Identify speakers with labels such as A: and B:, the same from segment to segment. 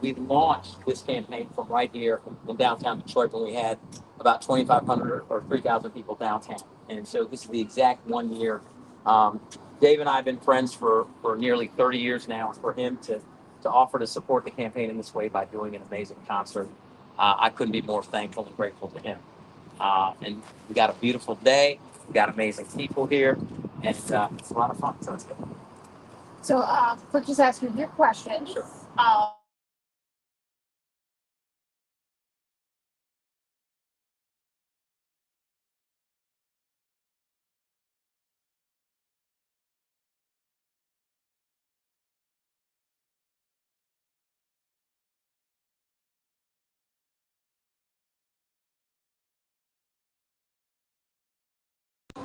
A: we launched this campaign from right here in downtown Detroit when we had about 2,500 or 3,000 people downtown. And so this is the exact 1 year. Um, Dave and I have been friends for nearly 30 years now. For him to offer to support the campaign in this way by doing an amazing concert, I couldn't be more thankful and grateful to him. And we got a beautiful day. We got amazing people here, and it's a lot of fun. So it's good.
B: So, for just asking your question,
A: Sure.
B: uh,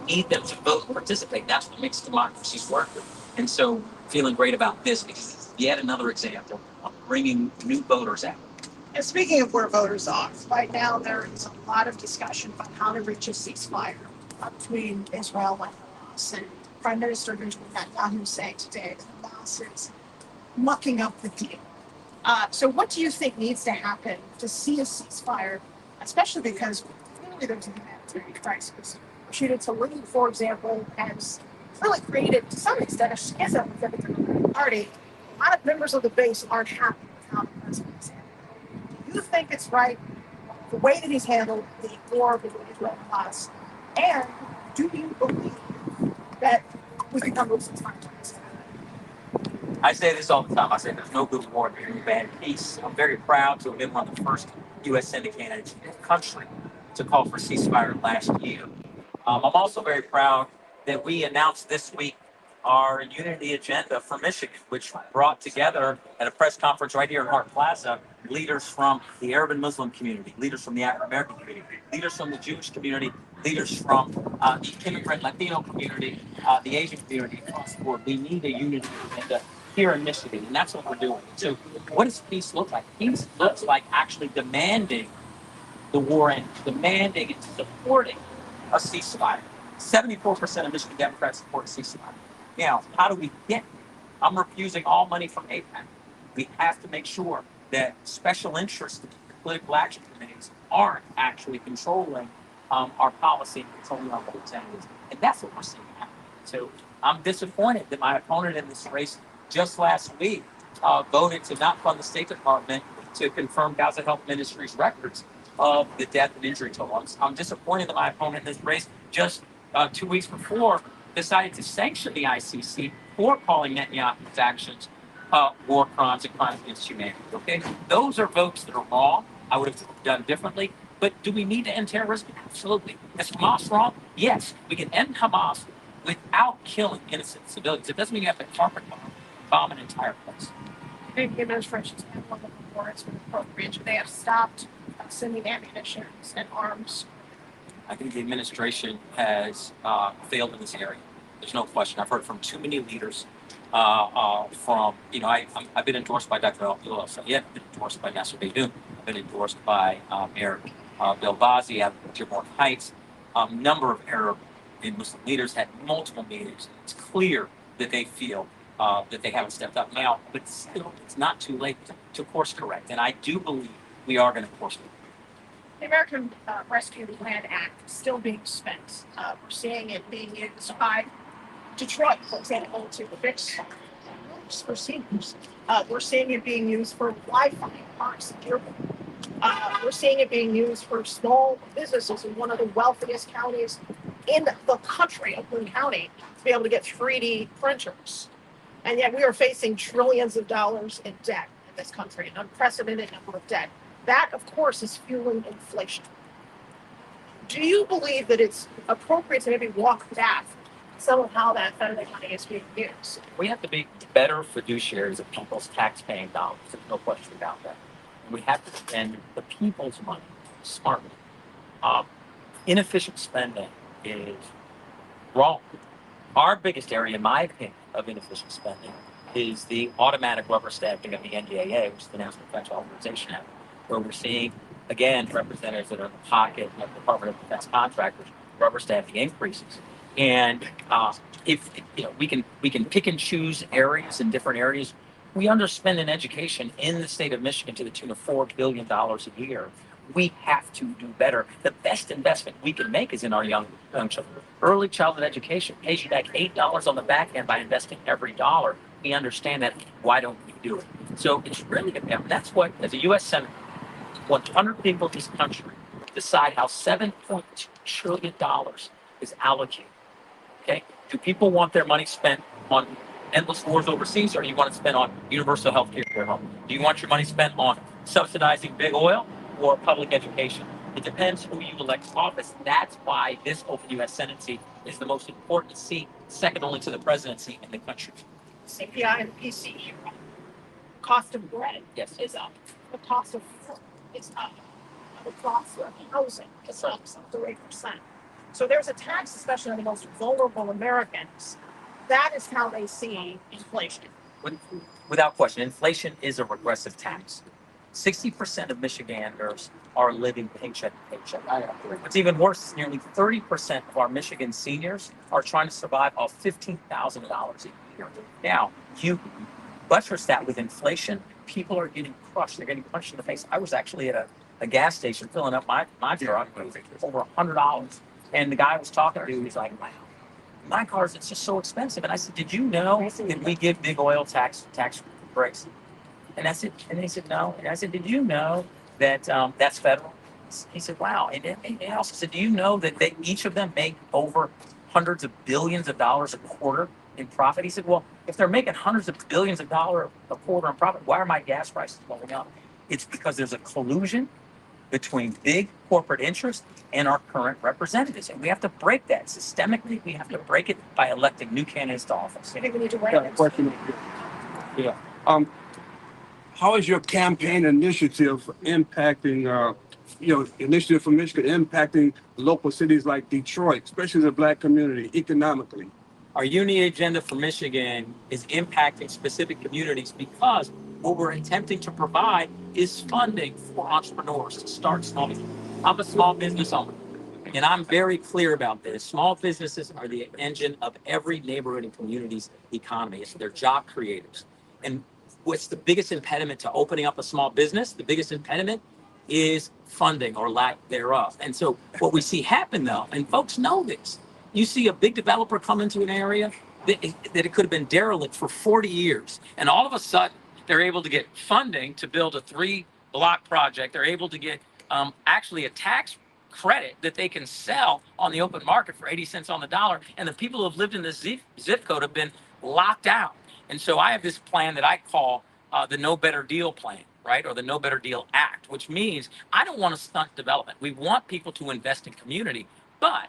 A: Need them to vote and participate. That's what makes democracies work. And so, feeling great about this because it's yet another example of bringing new voters out.
B: and speaking of where voters are, right now there is a lot of discussion about how to reach a ceasefire between Israel and Hamas. And Prime Minister Benjamin Netanyahu saying today that Hamas is mucking up the deal. So, what do you think needs to happen to see a ceasefire, especially because clearly there's a humanitarian crisis? Rashida Tlaib, for example, has really created, to some extent, a schism within the Democratic Party. A lot of members of the base aren't happy with how the president is handled. Do you think it's right, the way that he's handled the war between Israel and Hamas? And do you believe that we can come to a ceasefire?
A: I say this all the time. I say there's no good war, there's no bad peace. I'm very proud to have been one of the first U.S. Senate candidates in the country to call for ceasefire last year. I'm also very proud that we announced this week our unity agenda for Michigan, which brought together at a press conference right here in Hart Plaza leaders from the Arab and Muslim community, leaders from the African American community, leaders from the Jewish community, leaders from the immigrant Latino community, the Asian community across the board. We need a unity agenda here in Michigan, and that's what we're doing. So, what does peace look like? Peace looks like actually demanding the war end, demanding and supporting a ceasefire. 74% of Michigan Democrats support a ceasefire. Now, how do we get there? I'm refusing all money from AIPAC. We have to make sure that special interests, political action committees, aren't actually controlling our policy and controlling our representatives. And that's what we're seeing happen. So I'm disappointed that my opponent in this race just last week voted to not fund the State Department to confirm Gaza Health Ministries records of the death and injury totals. I'm disappointed that my opponent in this race just 2 weeks before decided to sanction the ICC for calling Netanyahu's actions war crimes and crimes against humanity. Okay, those are votes that are wrong. I would have done differently. But do we need to end terrorism? Absolutely. Is Hamas wrong? Yes. We can end Hamas without killing innocent civilians. It doesn't mean you have to carpet bomb an entire place.
B: Maybe the administration's handling the war has been appropriate. They have stopped sending ammunition and arms.
A: I think the administration has failed in this area. There's no question. I've heard from too many leaders. I've been endorsed by Dr. Abdullah Sayed, I've been endorsed by Nasser Beydoun, I've been endorsed by Mayor Bill Bazzi out of Dearborn Heights. A number of Arab and Muslim leaders had multiple meetings. It's clear that they feel that they haven't stepped up now, but still, it's not too late to course correct. And I do believe we are going to course correct.
B: The American Rescue Plan Act is still being spent. We're seeing it being used by Detroit, for example, to fix roofs for seniors. We're seeing it being used for Wi-Fi in parks and airports. We're seeing it being used for small businesses in one of the wealthiest counties in the country, Oakland County, to be able to get 3D printers. And yet we are facing trillions of dollars in debt in this country, an unprecedented number of debt. That, of course, is fueling inflation. Do you believe that it's appropriate to maybe walk back some of how that federal money is being used?
A: We have to be better fiduciaries of people's tax-paying dollars. There's no question about that. And we have to spend the people's money smartly. Um, Inefficient spending is wrong. Our biggest area, in my opinion, of inefficient spending is the automatic rubber stamping of the NDAA, which is the National Defense Authorization Act, where we're seeing, again, representatives that are in the pocket of the Department of Defense contractors rubber stamping increases. And if we can pick and choose areas in different areas We underspend in education in the state of Michigan to the tune of $4 billion a year. We have to do better. The best investment we can make is in our young children. Early childhood education pays you back $8 on the back end by investing every dollar. We understand that. Why don't we do it? So it's really important. That's what, as a U.S. Senator, 100 people in this country decide how $7.2 trillion is allocated. Okay? Do people want their money spent on endless wars overseas, or do you want to spend on universal health care for your home? Do you want your money spent on subsidizing big oil or public education? It depends who you elect to office. That's why this open U.S. Senate seat is the most important seat, second only to the presidency in the country.
B: CPI and PCE, cost of bread
A: Yes.
B: is up. The cost of food is up. The cost of housing is up some 3%. So there's a tax, especially on the most vulnerable Americans. That is how they see inflation.
A: Without question, inflation is a regressive tax. 60% of Michiganders are living paycheck to paycheck. What's even worse is nearly 30% of our Michigan seniors are trying to survive off $15,000 a year. Now, you buttress that with inflation, people are getting crushed. They're getting punched in the face. I was actually at a gas station filling up my truck over $100. And the guy I was talking to, he's like, wow, my cars, it's just so expensive. And I said, did you know that we give big oil tax breaks? And I said, and he said, no. And I said, did you know that that's federal? He said, wow. And I also said, do you know that they each of them make over hundreds of billions of dollars a quarter in profit? He said, well, if they're making hundreds of billions of dollars a quarter in profit, why are my gas prices going up? It's because there's a collusion between big corporate interests and our current representatives. And we have to break that. Systemically, we have to break it by electing new candidates to office.
B: I think we need to wait.
C: Question. Yeah. How is your campaign initiative impacting, initiative for Michigan impacting local cities like Detroit, especially the Black community, economically?
A: Our Unity Agenda for Michigan is impacting specific communities because what we're attempting to provide is funding for entrepreneurs to start small business. I'm a small business owner, and I'm very clear about this. Small businesses are the engine of every neighborhood and community's economy. It's their job creators. And what's the biggest impediment to opening up a small business? The biggest impediment is funding or lack thereof. And so what we see happen though, and folks know this, you see a big developer come into an area that it could have been derelict for 40 years. And all of a sudden, they're able to get funding to build a 3-block project. They're able to get actually a tax credit that they can sell on the open market for 80 cents on the dollar. And the people who have lived in this zip code have been locked out. And so I have this plan that I call the No Better Deal plan, right? Or the No Better Deal Act, which means I don't want to stunt development. We want people to invest in community, but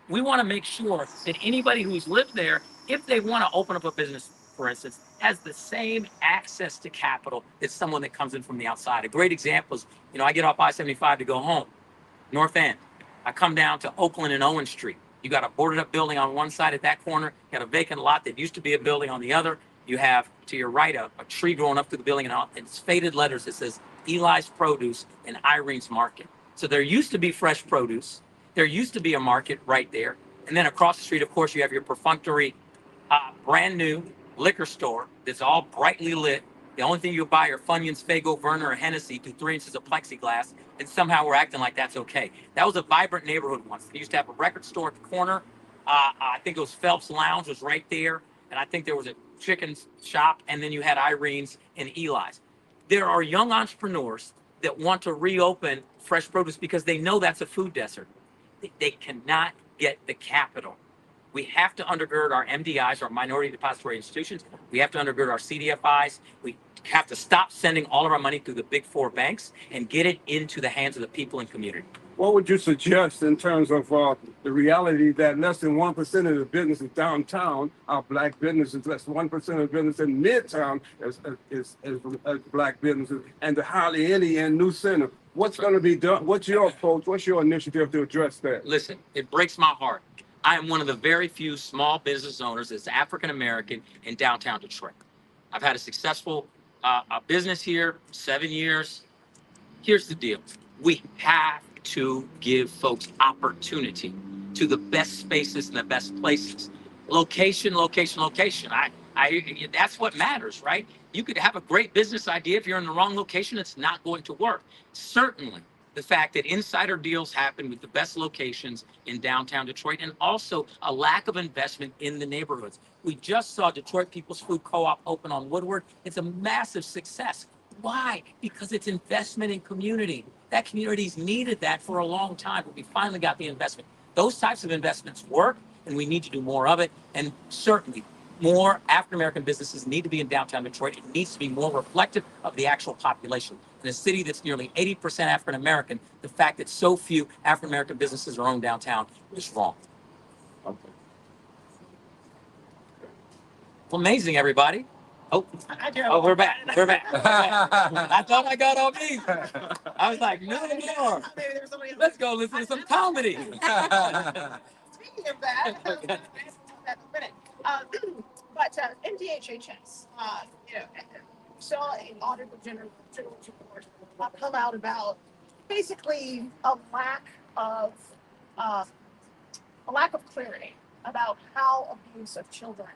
A: we want to make sure that anybody who's lived there, if they want to open up a business, for instance, has the same access to capital as someone that comes in from the outside. A great example is, I get off I-75 to go home, North End. I come down to Oakland and Owen Street. You got a boarded up building on one side at that corner. You got a vacant lot that used to be a building on the other. You have to your right a tree growing up through the building, and it's faded letters that says Eli's Produce and Irene's Market. So there used to be fresh produce. There used to be a market right there. And then across the street, of course, you have your perfunctory, brand new liquor store that's all brightly lit. The only thing you buy are Funyuns, Faygo, Werner, or Hennessy through 3 inches of plexiglass. And somehow we're acting like that's okay. That was a vibrant neighborhood once. They used to have a record store at the corner. I think it was Phelps Lounge was right there. And I think there was a chicken shop. And then you had Irene's and Eli's. There are young entrepreneurs that want to reopen fresh produce because they know that's a food desert. They cannot get the capital. We have to undergird our MDIs, our minority depository institutions. We have to undergird our CDFIs. We have to stop sending all of our money through the big 4 banks and get it into the hands of the people and community.
C: What would you suggest in terms of the reality that less than 1% of the businesses downtown are Black businesses, less than 1% of the business in Midtown is Black businesses, and hardly any in New Center? What's going to be done? What's your approach? What's your initiative to address that?
A: Listen, it breaks my heart. I am one of the very few small business owners that's African American in downtown Detroit. I've had a successful business here, 7 years. Here's the deal. We have to give folks opportunity to the best spaces and the best places. Location, location, location. I That's what matters, right? You could have a great business idea. If you're in the wrong location, it's not going to work. Certainly, the fact that insider deals happen with the best locations in downtown Detroit, and also a lack of investment in the neighborhoods. We just saw Detroit People's Food Co-op open on Woodward. It's a massive success. Why? Because it's investment in community. That community's needed that for a long time, but we finally got the investment. Those types of investments work, and we need to do more of it. And certainly, more African American businesses need to be in downtown Detroit. It needs to be more reflective of the actual population. In a city that's nearly 80% African American, the fact that so few African American businesses are owned downtown is wrong.
C: Okay.
A: Well, amazing, everybody. Oh,
B: I do.
A: oh, we're back. We're back. I thought I got on me. I was like, no more.
B: Maybe there's somebody else.
A: Let's go listen to some comedy.
B: Speaking of that, I'll get to that in a minute. But NDHHS, you know, saw an audit general report come out about basically uh, a lack of clarity about how abuse of children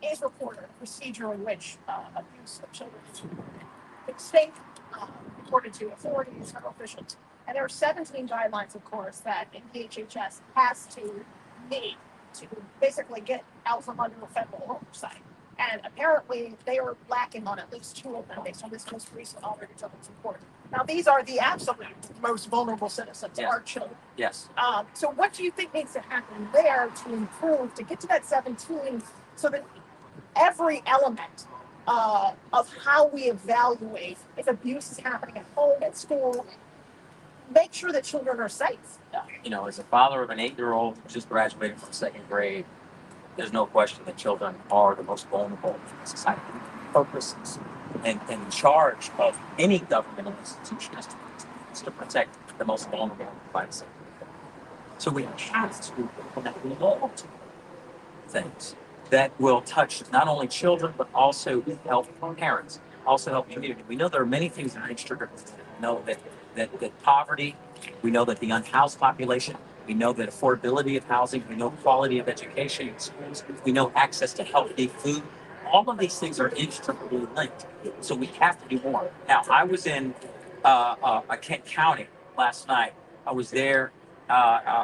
B: is reported, a procedure in which abuse of children is reported. The state reported to authorities, federal officials, and there are 17 guidelines, of course, that NDHHS has to meet to basically get out from under a federal oversight. And apparently, they are lacking on at least 2 of them based on this most recent audit intelligence report. Now, these are the absolute most vulnerable citizens,
A: Yes.
B: our children.
A: Yes.
B: So, what do you think needs to happen there to improve, to get to that 17, so that every element of how we evaluate if abuse is happening at home, at school, make sure that children are safe?
A: You know, as a father of an 8-year-old who just graduated from 2nd grade, there's no question that children are the most vulnerable in society. Purposes and in charge of any governmental institution is to protect the most vulnerable by the same. So we have to implement multiple things that will touch not only children, but also help parents, also help community. We know there are many things that are intricate. We know that poverty, we know that the unhoused population, we know that affordability of housing, we know quality of education in schools, we know access to healthy food. All of these things are intricately linked. So we have to do more. Now, I was in Kent County last night. I was there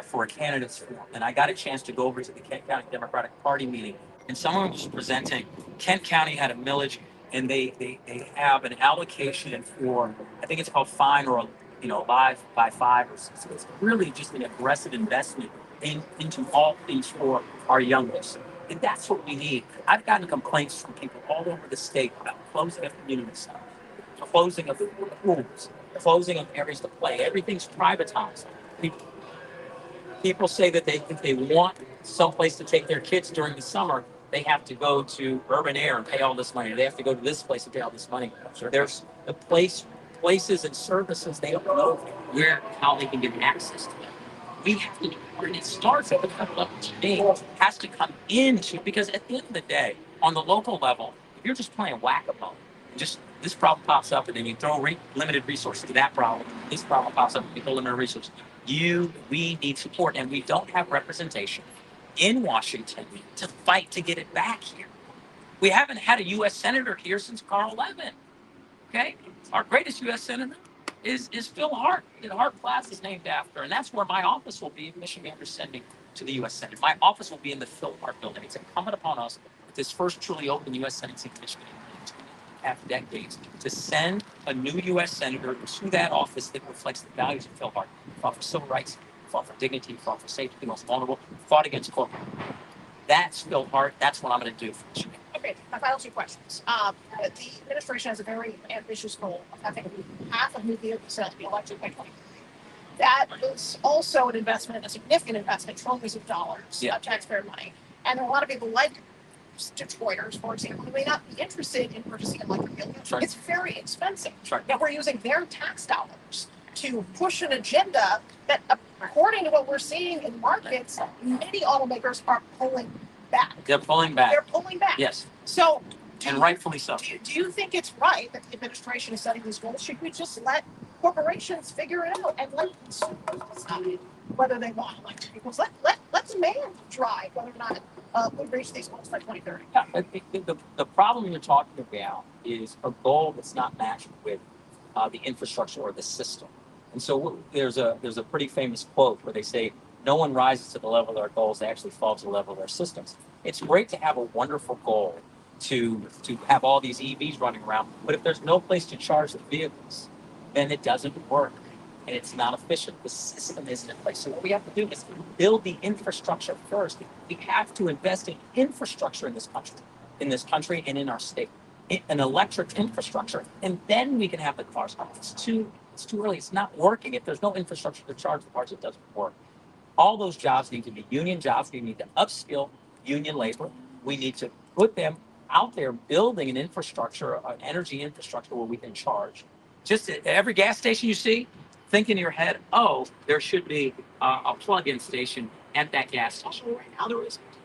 A: for a candidates forum, and I got a chance to go over to the Kent County Democratic Party meeting. And someone was presenting. Kent County had a millage, and they have an allocation for, I think it's called Fine or Live by 5 or 6. It's really just an aggressive investment into all things for our youngest. And that's what we need. I've gotten complaints from people all over the state about closing of community centers, closing of schools, closing of areas to play. Everything's privatized. People say that if they want someplace to take their kids during the summer, they have to go to Urban Air and pay all this money. They have to go to this place and pay all this money. There's the places and services they don't know how they can get access to them. We have to do more, and it starts at the federal level. To me, has to come into, because at the end of the day, on the local level, if you're just playing whack-a-mole, just this problem pops up, and then you throw limited resources to that problem. This problem pops up, and you throw limited resources. We need support, and we don't have representation in Washington to fight to get it back here. We haven't had a U.S. Senator here since Carl Levin. Okay, our greatest U.S. Senator is Phil Hart. The Hart Class is named after, and that's where my office will be if Michigan is sending to the U.S. Senate. My office will be in the Phil Hart building. It's incumbent upon us, with this first truly open U.S. Senate seat in Michigan in 2.5 decades, to send a new U.S. Senator to that office that reflects the values of Phil Hart. Fought for civil rights, fought for dignity, fought for safety, the most vulnerable, fought against corporate. That's Phil Hart. That's what I'm going to do for Michigan.
B: Okay, my final 2 questions. The administration has a very ambitious goal of having half of nuclear sales be elected by 2030. That is also an investment, a significant investment, trillions of dollars of taxpayer money. And there are a lot of people like Detroiters, for example, who may not be interested in purchasing electric vehicles.
A: Right.
B: It's very expensive.
A: Right.
B: Yet we're using their tax dollars to push an agenda that, according to what we're seeing in markets, many automakers are pulling back.
A: They're pulling back.
B: They're pulling back.
A: Yes,
B: So,
A: and rightfully so.
B: do you think it's right that the administration is setting these goals? Should we just let corporations figure it out and let consumers decide whether they want electric vehicles? Let demand drive whether or not would reach these goals by 2030.
A: Yeah, the problem you're talking about is a goal that's not matched with the infrastructure or the system. And so there's a pretty famous quote where they say, "No one rises to the level of their goals; they actually fall to the level of their systems." It's great to have a wonderful goal to have all these EVs running around, but if there's no place to charge the vehicles, then it doesn't work and it's not efficient. The system isn't in place. So what we have to do is build the infrastructure first. We have to invest in infrastructure in this country and in our state, an electric infrastructure, and then we can have the cars. It's too early. It's not working. If there's no infrastructure to charge the cars, it doesn't work. All those jobs need to be union jobs. We need to upskill union labor. We need to put them out there building an infrastructure, an energy infrastructure where we can charge. Just at every gas station you see, think in your head, oh, there should be a plug-in station at that gas station. Right now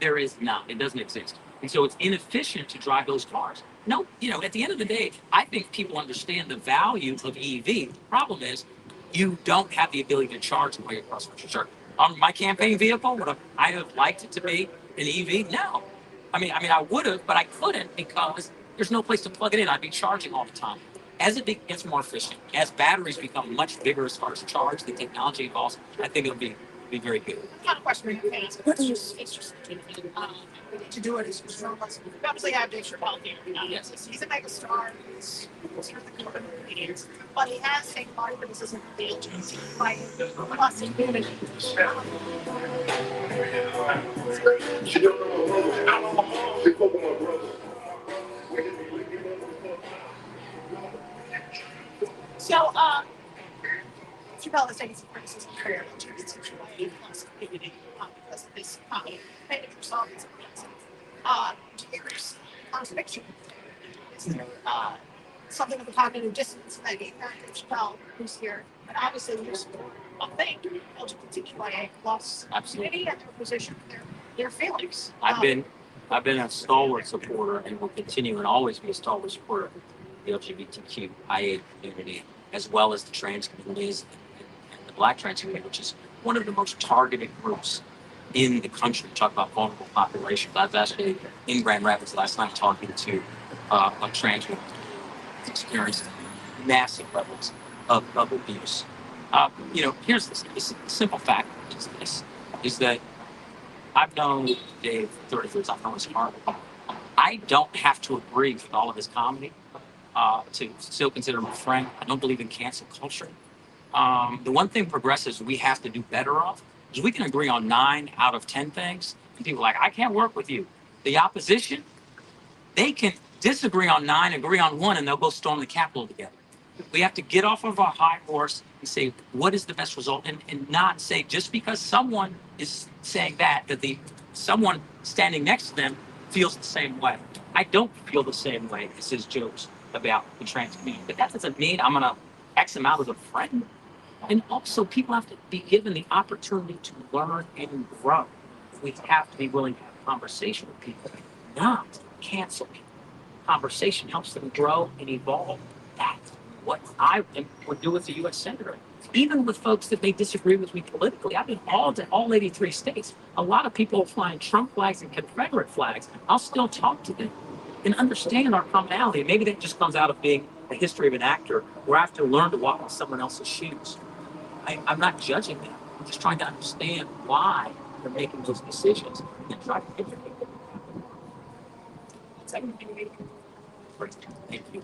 A: there is not. It doesn't exist. And so it's inefficient to drive those cars. No, at the end of the day, I think people understand the value of EV. The problem is you don't have the ability to charge while your customers are charging. On my campaign vehicle, would I have liked it to be an EV? No. I would have, but I couldn't because there's no place to plug it in. I'd be charging all the time. As it gets more efficient, as batteries become much bigger as far as charge, the technology evolves. I think it'll be very good.
B: Not a question you can ask. It's just we need to do it as journalists. Obviously, I have Dave Chappelle here.
A: Yes.
B: He's a mega star. He's sort of the king of comedians, but he has taken a lot of criticism from the LGBT by us and community. So, Chappelle has taken some criticism for the LGBT plus community because of this painted yourself as a person. Here's contradiction. Is there something of a cognitive dissonance that Dave Chappelle, who's here, and obviously you support a thing, LGBTQIA plus community and their position, their feelings.
A: I've been a stalwart supporter and will continue and always be a stalwart supporter of the LGBTQIA community, as well as the trans communities and the Black trans community, which is one of the most targeted groups in the country. Talk about vulnerable populations. I was actually in Grand Rapids last night talking to a trans woman who's experienced massive levels of abuse. Here's this simple fact is that I've known Dave 30 years. I've known his heart. I don't have to agree with all of his comedy to still consider him a friend. I don't believe in cancel culture. The one thing progressives we have to do better of is we can agree on 9 out of 10 things, and people are like, I can't work with you. The opposition, they can disagree on 9, agree on 1, and they'll go storm the Capitol together. We have to get off of our high horse and say, what is the best result? And not say, just because someone is saying that someone standing next to them feels the same way. I don't feel the same way as his jokes about the trans community. But that doesn't mean I'm going to X him out as a friend. And also, people have to be given the opportunity to learn and grow. We have to be willing to have a conversation with people, not cancel people. Conversation helps them grow and evolve. That's what I would do as a U.S. Senator. Even with folks that may disagree with me politically, I've been all 83 states. A lot of people are flying Trump flags and Confederate flags. I'll still talk to them and understand our commonality. Maybe that just comes out of being the history of an actor where I have to learn to walk in someone else's shoes. I'm not judging them. I'm just trying to understand why they're making those decisions and try to educate them. Thank you.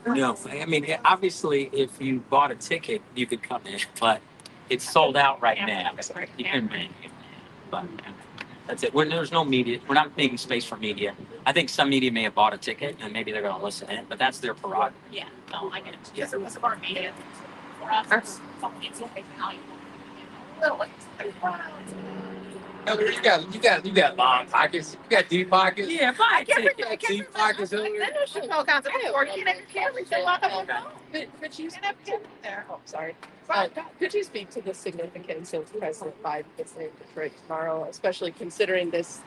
A: No, obviously, if you bought a ticket, you could come in, but it's sold out right now. You can make it, but that's it. There's no media. We're not making space for media. I think some media may have bought a ticket and maybe they're going to listen in, but that's their prerogative.
B: Yeah, no, I get it. Because it was of our media. For us, it's like how you
D: You got long pockets. You got deep pockets.
A: Yeah, but I
B: can't
D: Deep pockets.
B: I've been to all kinds of people. You can't reach a lot of them.
E: Could you,
B: And I've been there.
E: oh, sorry.
B: But
E: Could you speak to the significance of President Biden visiting Detroit tomorrow, especially considering this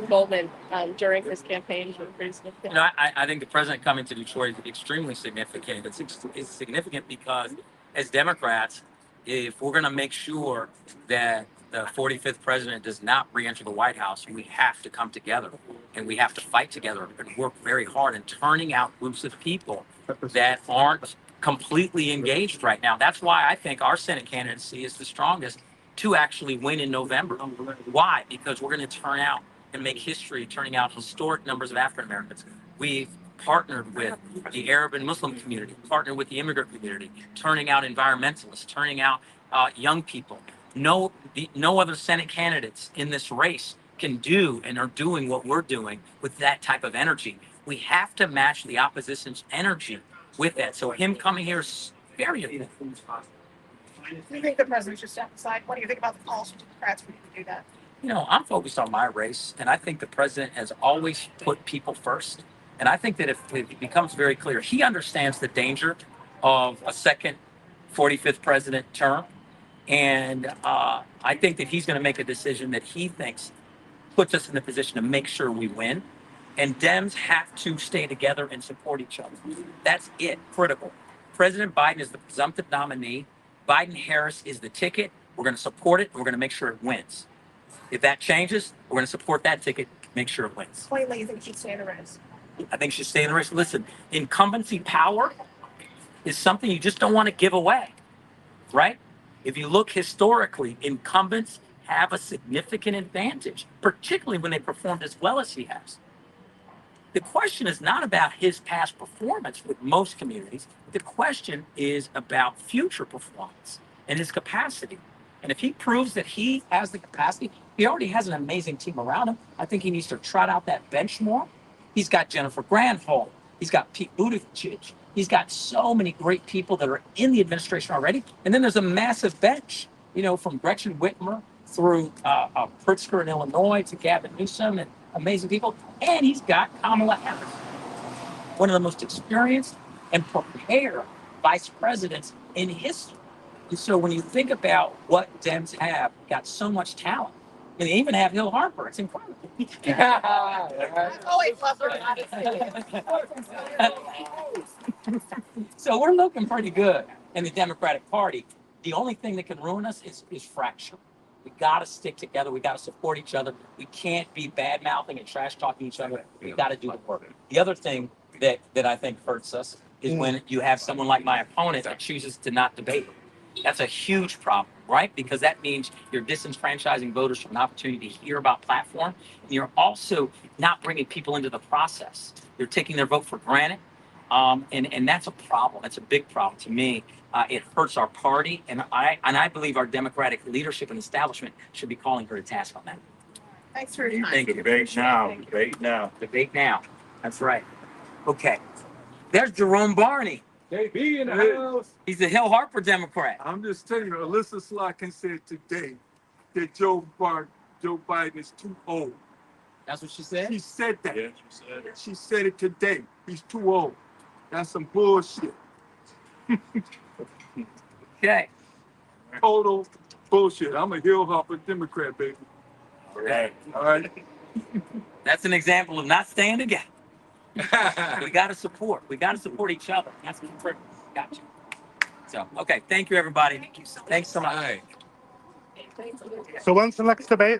E: moment during his campaign was pretty significant?
A: I think the president coming to Detroit is extremely significant. It's significant because as Democrats, if we're going to make sure that the 45th president does not re-enter the White House, we have to come together and we have to fight together and work very hard in turning out groups of people that aren't completely engaged right now. That's why I think our Senate candidacy is the strongest to actually win in November. Why? Because we're going to turn out and make history, turning out historic numbers of African Americans. We've partnered with the Arab and Muslim community, partnered with the immigrant community, turning out environmentalists, turning out young people. No other Senate candidates in this race can do and are doing what we're doing with that type of energy. We have to match the opposition's energy with that. So him coming here is very important.
B: do you think the president should step aside? What do you think about the calls from Democrats for you to do that?
A: I'm focused on my race, and I think the president has always put people first. And I think that if it becomes very clear, he understands the danger of a second 45th president term. And I think that he's going to make a decision that he thinks puts us in the position to make sure we win. And Dems have to stay together and support each other. That's it, critical. President Biden is the presumptive nominee. Biden Harris is the ticket. We're going to support it, and we're going to make sure it wins. If that changes, we're going to support that ticket, make sure it wins.
B: Plainly, you think he should stay in the race?
A: I think she should stay in the race. Listen, incumbency power is something you just don't want to give away, right? If you look historically, incumbents have a significant advantage, particularly when they performed as well as he has. The question is not about his past performance with most communities. The question is about future performance and his capacity. And if he proves that he has the capacity, he already has an amazing team around him. I think he needs to trot out that bench more. He's got Jennifer Granholm. He's got Pete Buttigieg. He's got so many great people that are in the administration already. And then there's a massive bench, from Gretchen Whitmer through Pritzker in Illinois to Gavin Newsom and amazing people. And he's got Kamala Harris, one of the most experienced and prepared vice presidents in history. And so when you think about what Dems have, got so much talent. I mean, they even have Hill Harper. It's incredible.
B: I've always loved her.
A: So we're looking pretty good in the Democratic Party. The only thing that can ruin us is fracture. We got to stick together. We got to support each other. We can't be bad mouthing and trash talking each other. We got to do the work. The other thing that I think hurts us is when you have someone like my opponent that chooses to not debate. That's a huge problem, right? Because that means you're disenfranchising voters from an opportunity to hear about platform. And you're also not bringing people into the process. You're taking their vote for granted. And that's a problem. That's a big problem to me. It hurts our party. And I believe our Democratic leadership and establishment should be calling her to task on that.
B: Thanks for your time.
A: Thank you.
F: Debate now. Debate now.
A: Debate now. That's right. Okay. There's Jerome Barney.
C: JB in the house.
A: He's a Hill Harper Democrat.
C: I'm just telling you, Alyssa Slotkin said today that Joe Biden is too old.
A: That's what she said?
C: She said that.
F: Yeah, you said it.
C: She said it today. He's too old. That's some bullshit.
A: Okay.
C: Total bullshit. I'm a Hill Harper Democrat, baby.
F: All right.
C: All right.
A: That's an example of not staying together. We got to support. We got to support each other. That's what got you. So, okay. Thank you, everybody. Thank you so much. Thanks so much.
E: Thanks.
G: So when's the next debate?